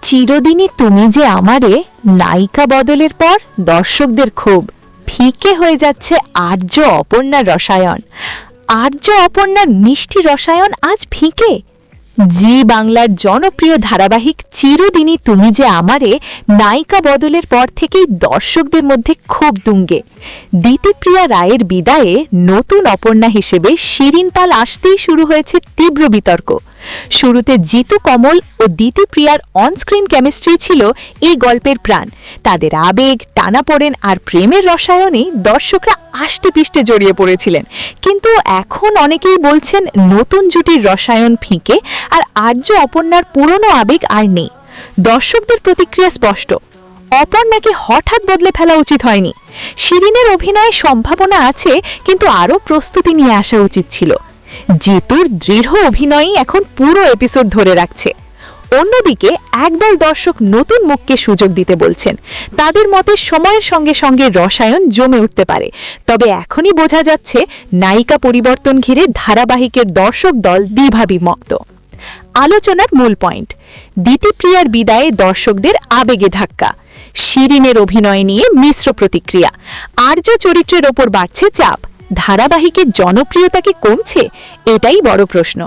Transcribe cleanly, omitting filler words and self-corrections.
চিরদিনই তুমি যে আমারে নায়িকা বদলের পর দর্শকদের ক্ষোভ ফিকে হয়ে যাচ্ছে আর্য অপর্ণার রসায়ন। আর্য অপর্ণার মিষ্টি রসায়ন আজ ফিকে। জি বাংলার জনপ্রিয় ধারাবাহিক চিরদিনই তুমি যে আমারে নায়িকা বদলের পর থেকেই দর্শকদের মধ্যে ক্ষোভ তুঙ্গে। দিতিপ্রিয়া রায়ের বিদায়ে নতুন অপর্ণা হিসেবে শিরিন পাল আসতেই শুরু হয়েছে তীব্র বিতর্ক। শুরুতে জিতু কমল ও দিতিপ্রিয়ার অনস্ক্রিন কেমিস্ট্রি ছিল এই গল্পের প্রাণ। তাদের আবেগ, টানাপোড়েন আর প্রেমের রসায়নে দর্শকরা আষ্টেপৃষ্টে জড়িয়ে পড়েছিলেন। কিন্তু এখন অনেকেই বলছেন নতুন জুটির রসায়ন ফিকে আর আর্য অপর্ণার পুরনো আবেগ আর নেই। দর্শকদের প্রতিক্রিয়া স্পষ্ট, অপর্ণাকে হঠাৎ বদলে ফেলা উচিত হয়নি। শিরিনের অভিনয়ে সম্ভাবনা আছে, কিন্তু আরও প্রস্তুতি নিয়ে আসা উচিত ছিল। জিতুর দৃঢ় অভিনয়ই এখন পুরো এপিসোড ধরে রাখছে। অন্যদিকে একদল দর্শক নতুন মুখকে সুযোগ দিতে বলছেন। তাদের মতে সময়ের সঙ্গে সঙ্গে রসায়ন জমে উঠতে পারে, তবে এখনই বোঝা যাচ্ছে নায়িকা পরিবর্তন ঘিরে ধারাবাহিকের দর্শক দল দ্বিধাবিভক্ত। আলোচনার মূল পয়েন্ট, দিতিপ্রিয়ার বিদায়ে দর্শকদের আবেগে ধাক্কা, শিরিনের অভিনয় নিয়ে মিশ্র প্রতিক্রিয়া, আর্য চরিত্রের ওপর বাড়ছে চাপ, ধারাবাহিকের জনপ্রিয়তা কি কমছে? এটাই বড় প্রশ্ন।